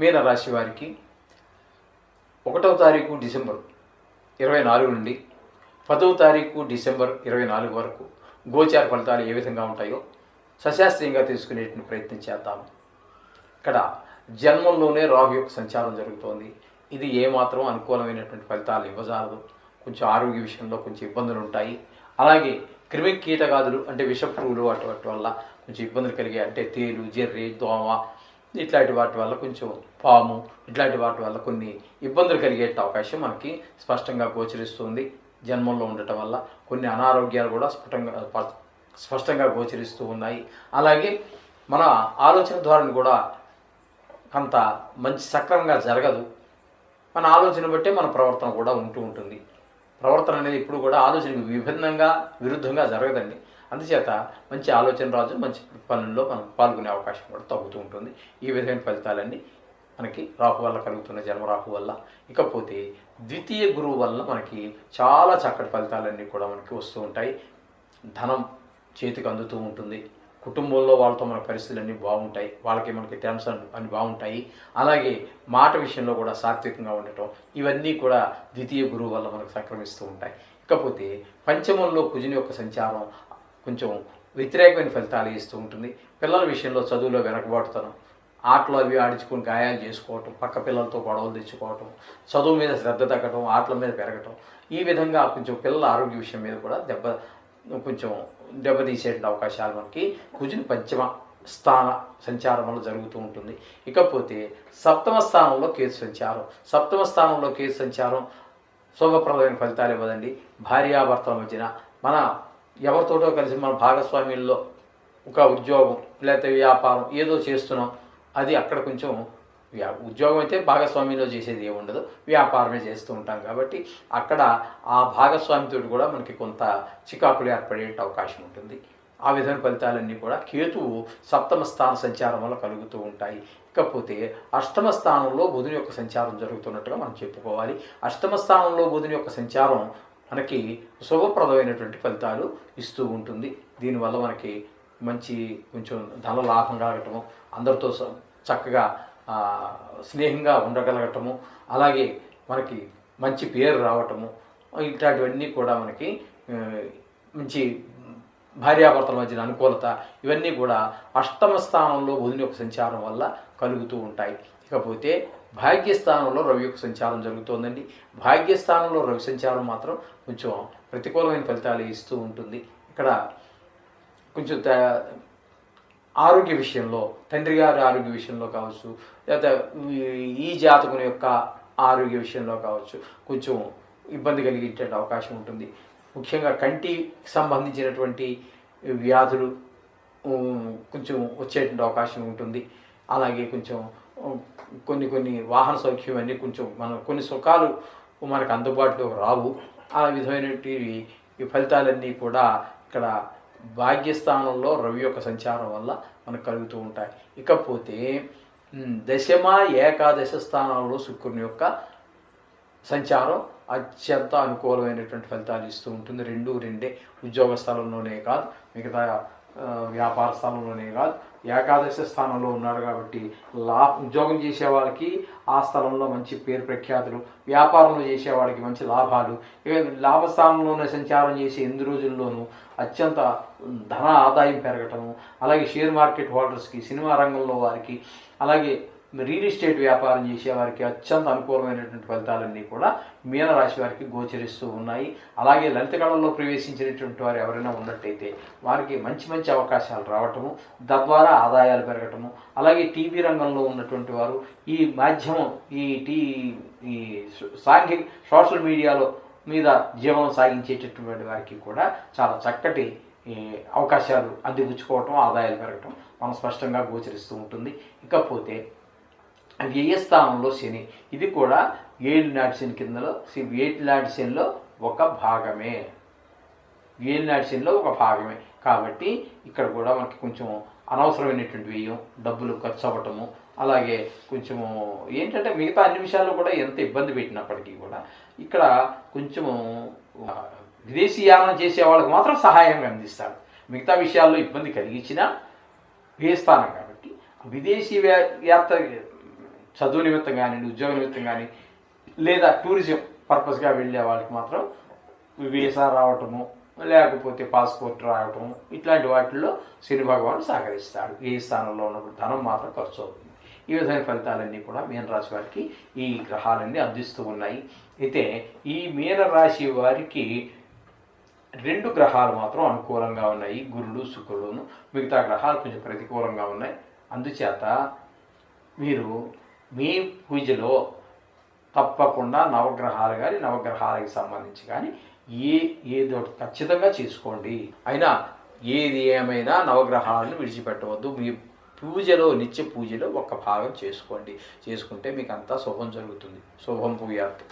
మీనరాశి వారికి 1వ తారీఖు డిసెంబర్ 24 నుండి 10వ తారీఖు డిసెంబర్ 24 వరకు గోచార ఫలితాలు ఏ విధంగా ఉంటాయో సశాస్త్రీయంగా తెలుసుకునేటువంటి ప్రయత్నం చేద్దాము. ఇక్కడ జన్మంలోనే రాహు యొక్క సంచారం జరుగుతోంది. ఇది ఏమాత్రం అనుకూలమైనటువంటి ఫలితాలు ఇవ్వజాలదు. కొంచెం ఆరోగ్య విషయంలో కొంచెం ఇబ్బందులు ఉంటాయి. అలాగే క్రిమి కీటకాదులు అంటే విషపురుగులు వాటి వల్ల కొంచెం ఇబ్బందులు కలిగాయి. అంటే తేలు, జెర్రి, దోమ ఇట్లాంటి వాటి వల్ల, కొంచెం పాము ఇట్లాంటి వాటి వల్ల కొన్ని ఇబ్బందులు కలిగే అవకాశం మనకి స్పష్టంగా గోచరిస్తుంది. జన్మంలో ఉండటం వల్ల కొన్ని అనారోగ్యాలు కూడా స్పష్టంగా గోచరిస్తూ ఉన్నాయి. అలాగే మన ఆలోచన ధోరణి కూడా అంత మంచి సక్రమంగా జరగదు. మన ఆలోచన బట్టే మన ప్రవర్తన కూడా ఉంటుంది. ప్రవర్తన అనేది ఇప్పుడు కూడా ఆలోచనకు విరుద్ధంగా జరగదండి. అందుచేత మంచి ఆలోచన రాజు మంచి పనుల్లో మనం పాల్గొనే అవకాశం కూడా తగ్గుతూ ఉంటుంది. ఈ విధమైన ఫలితాలన్నీ మనకి రాహు వల్ల కలుగుతున్న జన్మరాహు వల్ల. ఇకపోతే ద్వితీయ గురువు వల్ల మనకి చాలా చక్కటి ఫలితాలన్నీ కూడా మనకి వస్తూ ఉంటాయి. ధనం చేతికి అందుతూ ఉంటుంది. కుటుంబంలో వాళ్ళతో మన పరిస్థితులన్నీ బాగుంటాయి. వాళ్ళకి మనకి టర్మ్స్ అన్ని బాగుంటాయి. అలాగే మాట విషయంలో కూడా సాత్వికంగా ఉండటం, ఇవన్నీ కూడా ద్వితీయ గురువు వల్ల మనకు సంక్రమిస్తూ ఉంటాయి. ఇకపోతే పంచమంలో కుజుని యొక్క సంచారం కొంచెం వ్యతిరేకమైన ఫలితాలు ఇస్తూ ఉంటుంది. పిల్లల విషయంలో చదువులో వెనకబాటుతనం, ఆటలు అవి ఆడించుకొని గాయాలు చేసుకోవటం, పక్క పిల్లలతో గొడవలు తెచ్చుకోవటం, చదువు మీద శ్రద్ధ తగ్గటం, ఆటల మీద పెరగటం, ఈ విధంగా కొంచెం పిల్లల ఆరోగ్య విషయం మీద కూడా దెబ్బతీసే అవకాశాలు మనకి కుజుని పంచమ స్థాన సంచారం వల్ల జరుగుతూ ఉంటుంది. ఇకపోతే సప్తమ స్థానంలో కేతు సంచారం శుభప్రదమైన ఫలితాలు ఇవ్వదండి. భార్యాభర్తల మధ్యన మన ఎవరితోటో కలిసి మన భాగస్వామ్యంలో ఒక ఉద్యోగం లేకపోతే వ్యాపారం ఏదో చేస్తున్నాం, అది అక్కడ కొంచెం ఉద్యోగం అయితే భాగస్వామ్యంలో చేసేది ఏముండదు, వ్యాపారమే చేస్తూ ఉంటాం కాబట్టి అక్కడ ఆ భాగస్వామితో కూడా మనకి కొంత చికాకులు ఏర్పడే అవకాశం ఉంటుంది. ఆ విధమైన ఫలితాలన్నీ కూడా కేతువు సప్తమ స్థాన సంచారం వల్ల కలుగుతూ ఉంటాయి. ఇకపోతే అష్టమ స్థానంలో బుధుని యొక్క సంచారం జరుగుతున్నట్టుగా మనం చెప్పుకోవాలి. అష్టమ స్థానంలో బుధుని యొక్క సంచారం మనకి శుభప్రదమైనటువంటి ఫలితాలు ఇస్తూ ఉంటుంది. దీనివల్ల మనకి మంచి కొంచెం ధన లాభం కలగటము, అందరితో చక్కగా స్నేహంగా ఉండగలగటము, అలాగే మనకి మంచి పేరు రావటము, ఇట్లాంటివన్నీ కూడా మనకి మంచి భార్యాభర్తల మధ్యన అనుకూలత, ఇవన్నీ కూడా అష్టమ స్థానంలో బుధుని యొక్క సంచారం వల్ల కలుగుతూ ఉంటాయి. ఇకపోతే భాగ్యస్థానంలో రవి యొక్క సంచారం జరుగుతోందండి. భాగ్యస్థానంలో రవి సంచారం మాత్రం కొంచెం ప్రతికూలమైన ఫలితాలు ఇస్తూ ఉంటుంది. ఇక్కడ కొంచెం ఆరోగ్య విషయంలో, తండ్రి గారి ఆరోగ్య విషయంలో కావచ్చు, లేదా ఈ జాతకుని యొక్క ఆరోగ్య విషయంలో కావచ్చు కొంచెం ఇబ్బంది కలిగే అవకాశం ఉంటుంది. ముఖ్యంగా కంటికి సంబంధించినటువంటి వ్యాధులు కొంచెం వచ్చేటువంటి అవకాశం ఉంటుంది. అలాగే కొంచెం కొన్ని వాహన సౌఖ్యం అన్నీ కొంచెం కొన్ని సుఖాలు మనకు అందుబాటులో రావు. ఆ విధమైనటువంటి ఈ ఫలితాలన్నీ కూడా ఇక్కడ భాగ్యస్థానంలో రవి యొక్క సంచారం వల్ల మనకు కలుగుతూ ఉంటాయి. ఇకపోతే దశమ ఏకాదశ స్థానాల్లో శుక్రుని యొక్క సంచారం అత్యంత అనుకూలమైనటువంటి ఫలితాలు ఇస్తూ ఉంటుంది. రెండే ఉద్యోగ స్థలంలోనే కాదు, మిగతా వ్యాపార స్థలంలోనే కాదు, ఏకాదశ స్థానంలో ఉన్నాడు కాబట్టి ఉద్యోగం చేసే వాళ్ళకి ఆ స్థలంలో మంచి పేరు ప్రఖ్యాతులు, వ్యాపారంలో చేసే వాళ్ళకి మంచి లాభాలు, లాభస్థానంలోనే సంచారం చేసే 8 రోజుల్లోనూ అత్యంత ధన ఆదాయం పెరగటము, అలాగే షేర్ మార్కెట్ హోల్డర్స్కి, సినిమా రంగంలో వారికి, అలాగే రియల్ ఎస్టేట్ వ్యాపారం చేసే వారికి అత్యంత అనుకూలమైనటువంటి ఫలితాలన్నీ కూడా మీనరాశి వారికి గోచరిస్తూ ఉన్నాయి. అలాగే లలిత కళల్లో ప్రవేశించినటువంటి వారు ఎవరైనా ఉన్నట్టయితే వారికి మంచి అవకాశాలు రావటము, తద్వారా ఆదాయాలు పెరగటము, అలాగే టీవీ రంగంలో ఉన్నటువంటి వారు ఈ మాధ్యమం ఈ సోషల్ మీడియాలో మీద జీవనం సాగించేటటువంటి వారికి కూడా చాలా చక్కటి అవకాశాలు అందిపుచ్చుకోవటం, ఆదాయాలు పెరగటం మనం స్పష్టంగా గోచరిస్తూ ఉంటుంది. ఇకపోతే వ్యయస్థానంలో శని, ఇది కూడా ఏలినాటి శని కిందలో, ఏలినాటి శనిలో ఒక భాగమే, కాబట్టి ఇక్కడ కూడా మనకి కొంచెం అనవసరమైనటువంటి వ్యయం, డబ్బులు ఖర్చు అవ్వటము, అలాగే కొంచెము ఏంటంటే మిగతా అన్ని విషయాల్లో కూడా ఎంత ఇబ్బంది పెట్టినప్పటికీ కూడా ఇక్కడ కొంచెము విదేశీయానం చేసే వాళ్ళకి మాత్రం సహాయంగా అందిస్తాడు. మిగతా విషయాల్లో ఇబ్బంది కలిగించినా వ్యయస్థానం కాబట్టి విదేశీ యాత్ర చదువు నిమిత్తం కానీ ఉద్యోగ నిమిత్తం కానీ లేదా టూరిజం పర్పస్గా వెళ్ళే వాళ్ళకి మాత్రం వీసా రావటము లేకపోతే పాస్పోర్ట్ రావటము ఇట్లాంటి వాటిల్లో శని భగవానుడు సహకరిస్తాడు. ఏ స్థానంలో ఉన్నప్పుడు ధనం మాత్రం ఖర్చు అవుతుంది. ఈ విధమైన ఫలితాలన్నీ కూడా మీనరాశి వారికి ఈ గ్రహాలన్నీ అందిస్తూ ఉన్నాయి. అయితే ఈ మీనరాశి వారికి 2 గ్రహాలు మాత్రం అనుకూలంగా ఉన్నాయి, గురుడు శుక్రుడును. మిగతా గ్రహాలు కొంచెం ప్రతికూలంగా ఉన్నాయి. అందుచేత మీరు మీ పూజలో తప్పకుండా నవగ్రహాలు కానీ నవగ్రహాలకు సంబంధించి కానీ ఏదో ఖచ్చితంగా చేసుకోండి. అయినా ఏది ఏమైనా నవగ్రహాలను విడిచిపెట్టవద్దు. మీ పూజలో నిత్య పూజలో ఒక భాగం చేసుకోండి. చేసుకుంటే మీకు అంతా శుభం జరుగుతుంది. శుభం భూయాత్.